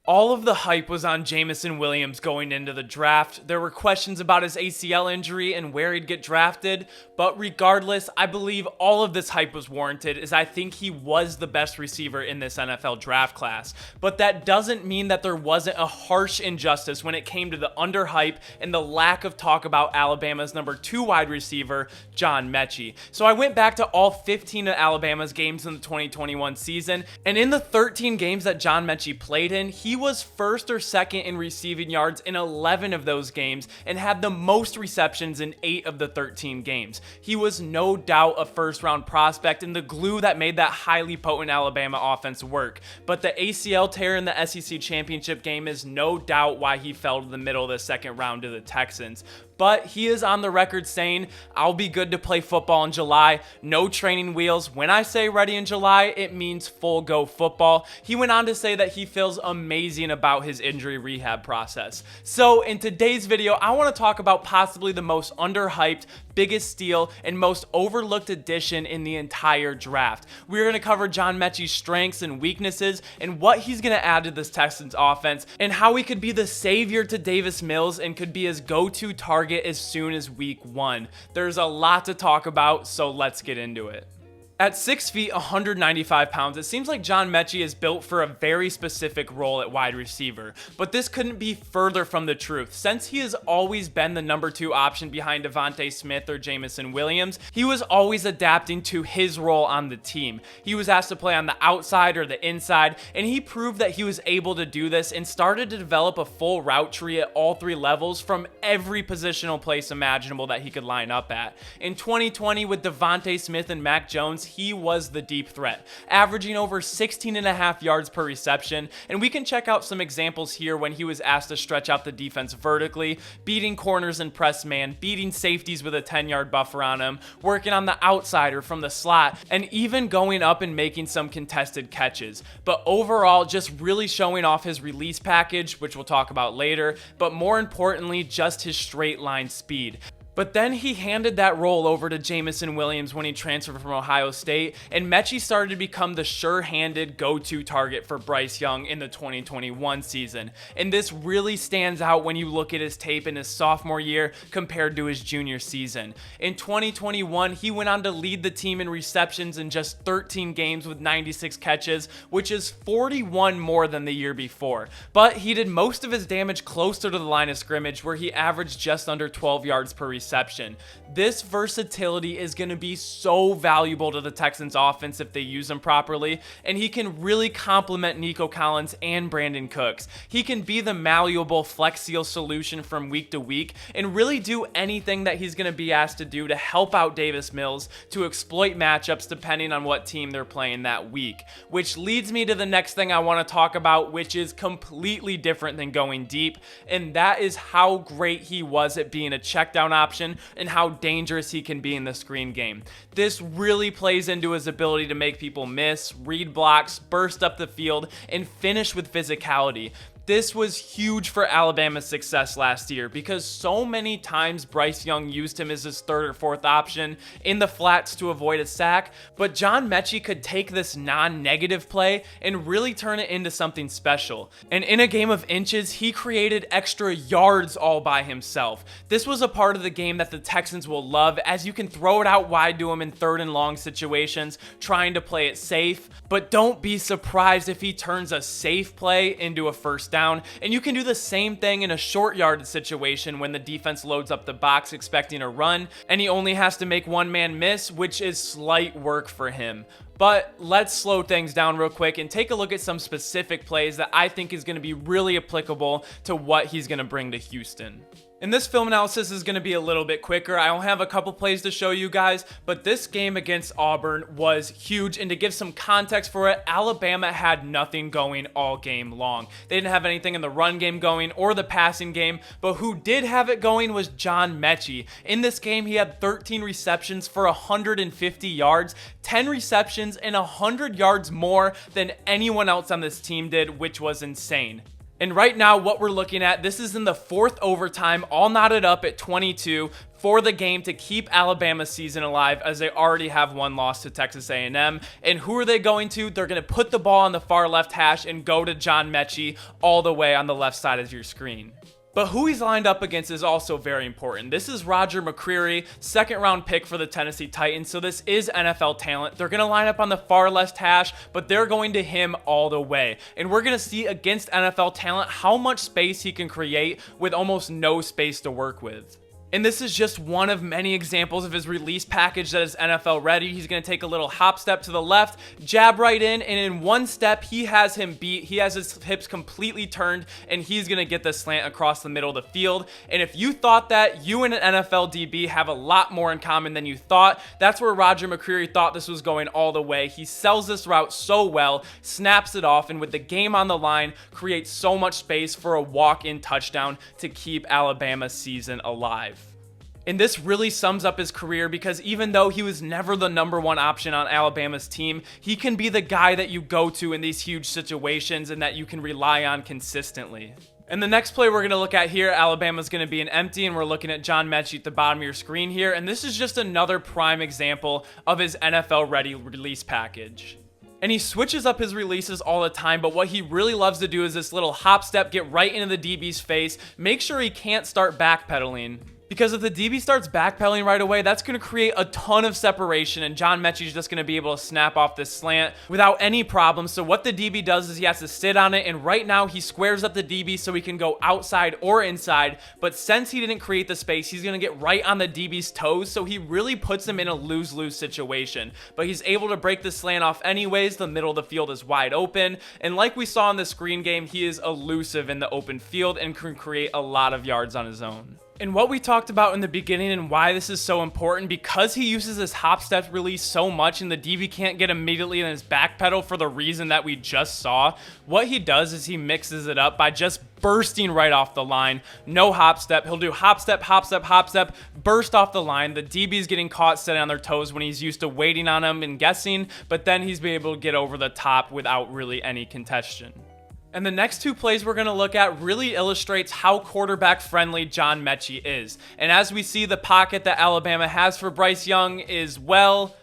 All of the hype was on Jameson Williams going into the draft. There were questions about his ACL injury and where he'd get drafted, but regardless, I believe all of this hype was warranted as I think he was the best receiver in this NFL draft class. But that doesn't mean that there wasn't a harsh injustice when it came to the underhype and the lack of talk about Alabama's number 2 wide receiver, John Metchie. So I went back to all 15 of Alabama's games in the 2021 season, and in the 13 games that John Metchie played in, he was first or second in receiving yards in 11 of those games and had the most receptions in 8 of the 13 games. He was no doubt a first-round prospect and the glue that made that highly potent Alabama offense work. But the ACL tear in the SEC championship game is no doubt why he fell to the middle of the second round to the Texans. But he is on the record saying, "I'll be good to play football in July. No training wheels. When I say ready in July, it means full go football." He went on to say that he feels amazing about his injury rehab process. So in today's video, I want to talk about possibly the most underhyped, biggest steal, and most overlooked addition in the entire draft. We're going to cover John Metchie's strengths and weaknesses and what he's going to add to this Texans offense and how he could be the savior to Davis Mills and could be his go-to target as soon as week 1. There's a lot to talk about, so let's get into it. At 6 feet, 195 pounds, it seems like John Metchie is built for a very specific role at wide receiver, but this couldn't be further from the truth. Since he has always been the number 2 option behind Devontae Smith or Jameson Williams, he was always adapting to his role on the team. He was asked to play on the outside or the inside, and he proved that he was able to do this and started to develop a full route tree at all 3 levels from every positional place imaginable that he could line up at. In 2020, with Devontae Smith and Mac Jones, he was the deep threat, averaging over 16.5 yards per reception, and we can check out some examples here when he was asked to stretch out the defense vertically, beating corners and press man, beating safeties with a 10-yard buffer on him, working on the outside or from the slot, and even going up and making some contested catches. But overall, just really showing off his release package, which we'll talk about later, but more importantly, just his straight line speed. But then he handed that role over to Jameson Williams when he transferred from Ohio State, and Metchie started to become the sure-handed go-to target for Bryce Young in the 2021 season. And this really stands out when you look at his tape in his sophomore year compared to his junior season. In 2021, he went on to lead the team in receptions in just 13 games with 96 catches, which is 41 more than the year before. But he did most of his damage closer to the line of scrimmage, where he averaged just under 12 yards per reception. This versatility is going to be so valuable to the Texans offense if they use him properly, and he can really complement Nico Collins and Brandon Cooks. He can be the malleable flex seal solution from week to week and really do anything that he's going to be asked to do to help out Davis Mills to exploit matchups depending on what team they're playing that week. Which leads me to the next thing I want to talk about, which is completely different than going deep, and that is how great he was at being a check down option and how dangerous he can be in the screen game. This really plays into his ability to make people miss, read blocks, burst up the field, and finish with physicality. This was huge for Alabama's success last year because so many times Bryce Young used him as his 3rd or 4th option in the flats to avoid a sack, but John Metchie could take this non-negative play and really turn it into something special. And in a game of inches, he created extra yards all by himself. This was a part of the game that the Texans will love, as you can throw it out wide to him in 3rd and long situations, trying to play it safe, but don't be surprised if he turns a safe play into a first down. And you can do the same thing in a short yardage situation when the defense loads up the box expecting a run, and he only has to make one man miss, which is slight work for him. But let's slow things down real quick and take a look at some specific plays that I think is going to be really applicable to what he's going to bring to Houston. And this film analysis is going to be a little bit quicker. I only have a couple plays to show you guys, but this game against Auburn was huge. And to give some context for it, Alabama had nothing going all game long. They didn't have anything in the run game going or the passing game, but who did have it going was John Metchie. In this game, he had 13 receptions for 150 yards, 10 receptions, and 100 yards more than anyone else on this team did, which was insane. And right now, what we're looking at, this is in the 4th overtime, all knotted up at 22 for the game to keep Alabama's season alive, as they already have one loss to Texas A&M. And who are they going to? They're going to put the ball on the far left hash and go to John Metchie all the way on the left side of your screen. But who he's lined up against is also very important. This is Roger McCreary, 2nd round pick for the Tennessee Titans, so this is NFL talent. They're going to line up on the far left hash, but they're going to him all the way. And we're going to see against NFL talent how much space he can create with almost no space to work with. And this is just one of many examples of his release package that is NFL ready. He's going to take a little hop step to the left, jab right in, and in one step, he has him beat. He has his hips completely turned, and he's going to get the slant across the middle of the field. And if you thought that, you and an NFL DB have a lot more in common than you thought. That's where Roger McCreary thought this was going all the way. He sells this route so well, snaps it off, and with the game on the line, creates so much space for a walk-in touchdown to keep Alabama's season alive. And this really sums up his career, because even though he was never the #1 option on Alabama's team, he can be the guy that you go to in these huge situations and that you can rely on consistently. And the next play we're going to look at here, Alabama's going to be an empty, and we're looking at John Metchie at the bottom of your screen here. And this is just another prime example of his NFL-ready release package. And he switches up his releases all the time, but what he really loves to do is this little hop step, get right into the DB's face, make sure he can't start backpedaling. Because if the DB starts backpedaling right away, that's going to create a ton of separation, and John Metchie's just going to be able to snap off this slant without any problem. So what the DB does is he has to sit on it, and right now he squares up the DB so he can go outside or inside. But since he didn't create the space, he's going to get right on the DB's toes, so he really puts him in a lose-lose situation. But he's able to break the slant off anyways. The middle of the field is wide open, and like we saw in the screen game, he is elusive in the open field and can create a lot of yards on his own. And what we talked about in the beginning and why this is so important, because he uses this hop step release so much and the DB can't get immediately in his back pedal for the reason that we just saw, what he does is he mixes it up by just bursting right off the line. No hop step. He'll do hop step, hop step, hop step, burst off the line. The DB's getting caught sitting on their toes when he's used to waiting on him and guessing, but then he's been able to get over the top without really any contention. And the next 2 plays we're going to look at really illustrates how quarterback friendly John Metchie is. And as we see, the pocket that Alabama has for Bryce Young is, well,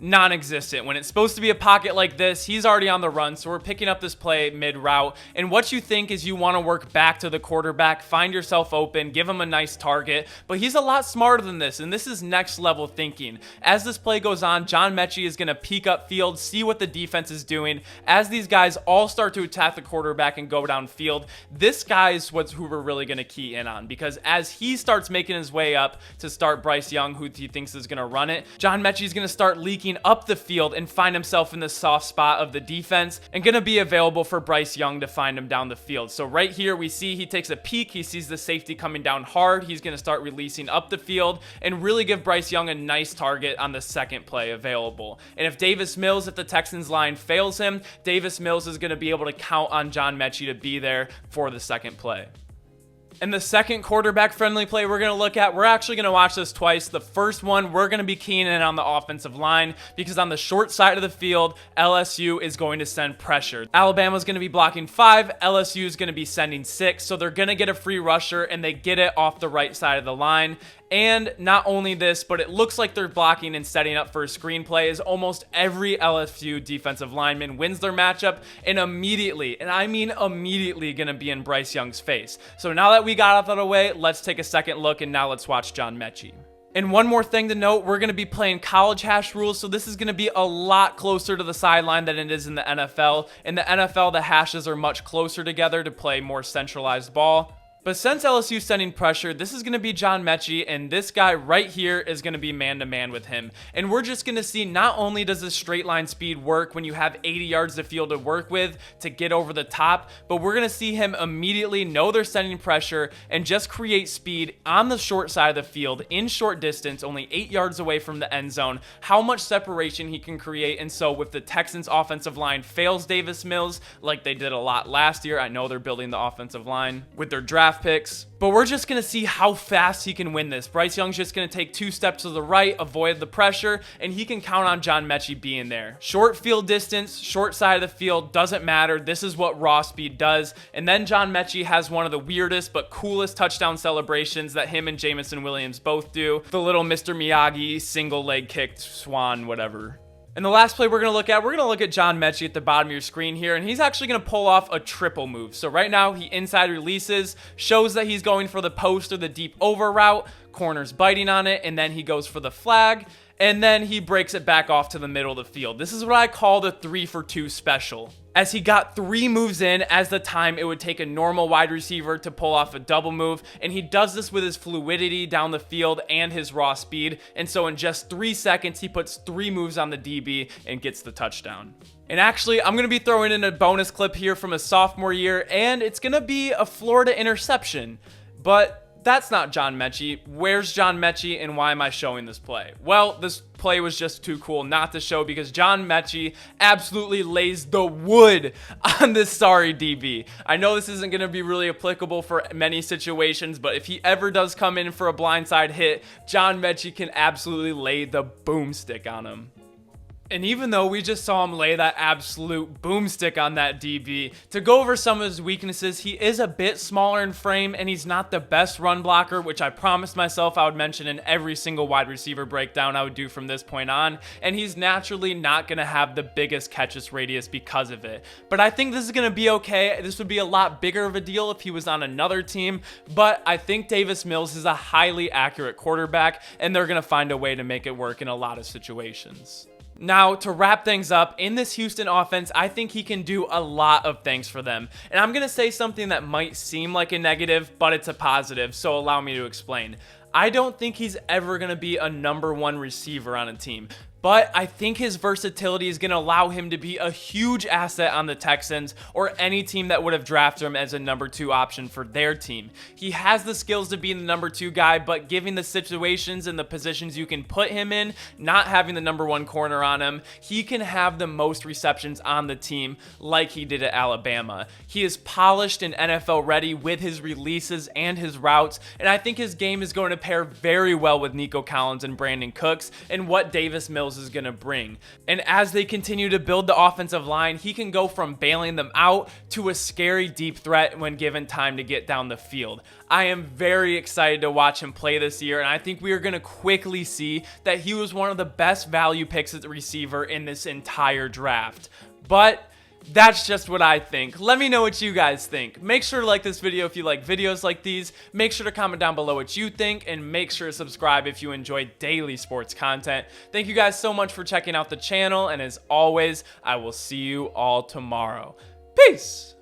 non-existent. When it's supposed to be a pocket like this, he's already on the run, so we're picking up this play mid-route. And what you think is you want to work back to the quarterback, find yourself open, give him a nice target, but he's a lot smarter than this, and this is next level thinking. As this play goes on, John Metchie is going to peek upfield, see what the defense is doing. As these guys all start to attack the quarterback and go downfield, this guy is who we're really going to key in on, because as he starts making his way up to start Bryce Young, who he thinks is going to run it, John Metchie is going to start leaking up the field and find himself in the soft spot of the defense and going to be available for Bryce Young to find him down the field. So right here we see he takes a peek, he sees the safety coming down hard, he's going to start releasing up the field and really give Bryce Young a nice target on the second play available. And if Davis Mills at the Texans line fails him, Davis Mills is going to be able to count on John Metchie to be there for the second play. And the second quarterback friendly play we're going to look at, we're actually going to watch this twice. The first one, we're going to be keying in on the offensive line, because on the short side of the field, LSU is going to send pressure. Alabama's going to be blocking 5, LSU is going to be sending 6, so they're going to get a free rusher, and they get it off the right side of the line. And not only this, but it looks like they're blocking and setting up for a screenplay, as almost every LSU defensive lineman wins their matchup and immediately, and I mean immediately, going to be in Bryce Young's face. So now that we got out of the way, let's take a second look, and now let's watch John Metchie. And one more thing to note, we're going to be playing college hash rules, so this is going to be a lot closer to the sideline than it is in the NFL. In the NFL, the hashes are much closer together to play more centralized ball. But since LSU's sending pressure, this is going to be John Metchie, and this guy right here is going to be man-to-man with him. And we're just going to see not only does this straight line speed work when you have 80 yards of field to work with to get over the top, but we're going to see him immediately know they're sending pressure and just create speed on the short side of the field in short distance, only 8 yards away from the end zone, how much separation he can create. And so if the Texans offensive line fails Davis Mills, like they did a lot last year, I know they're building the offensive line with their draft draft picks. But we're just going to see how fast he can win this. Bryce Young's just going to take 2 steps to the right, avoid the pressure, and he can count on John Metchie being there. Short field distance, short side of the field, doesn't matter. This is what raw speed does. And then John Metchie has one of the weirdest but coolest touchdown celebrations that him and Jameson Williams both do. The little Mr. Miyagi single leg kicked swan, whatever. And the last play we're going to look at John Metchie at the bottom of your screen here, and he's actually going to pull off a triple move. So right now, he inside releases, shows that he's going for the post or the deep over route, corner's biting on it, and then he goes for the flag, and then he breaks it back off to the middle of the field. This is what I call the 3-for-2 special. As he got 3 moves in as the time it would take a normal wide receiver to pull off a double move, and he does this with his fluidity down the field and his raw speed, and so in just 3 seconds, he puts 3 moves on the DB and gets the touchdown. And actually, I'm going to be throwing in a bonus clip here from his sophomore year, and it's going to be a Florida interception, but that's not John Metchie. Where's John Metchie, and why am I showing this play? Well, this play was just too cool not to show because John Metchie absolutely lays the wood on this sorry DB. I know this isn't going to be really applicable for many situations, but if he ever does come in for a blindside hit, John Metchie can absolutely lay the boomstick on him. And even though we just saw him lay that absolute boomstick on that DB, to go over some of his weaknesses, he is a bit smaller in frame and he's not the best run blocker, which I promised myself I would mention in every single wide receiver breakdown I would do from this point on. And he's naturally not going to have the biggest catches radius because of it. But I think this is going to be okay. This would be a lot bigger of a deal if he was on another team. But I think Davis Mills is a highly accurate quarterback and they're going to find a way to make it work in a lot of situations. Now, to wrap things up, in this Houston offense, I think he can do a lot of things for them. And I'm going to say something that might seem like a negative, but it's a positive, so allow me to explain. I don't think he's ever going to be a number 1 receiver on a team. But I think his versatility is going to allow him to be a huge asset on the Texans or any team that would have drafted him as a number 2 option for their team. He has the skills to be the number 2 guy, but given the situations and the positions you can put him in, not having the number 1 corner on him, he can have the most receptions on the team like he did at Alabama. He is polished and NFL ready with his releases and his routes, and I think his game is going to pair very well with Nico Collins and Brandon Cooks and what Davis Mills is going to bring. And as they continue to build the offensive line, he can go from bailing them out to a scary deep threat when given time to get down the field. I am very excited to watch him play this year, and I think we are going to quickly see that he was one of the best value picks at the receiver in this entire draft. But that's just what I think. Let me know what you guys think. Make sure to like this video if you like videos like these. Make sure to comment down below what you think, and make sure to subscribe if you enjoy daily sports content. Thank you guys so much for checking out the channel, and as always, I will see you all tomorrow. Peace!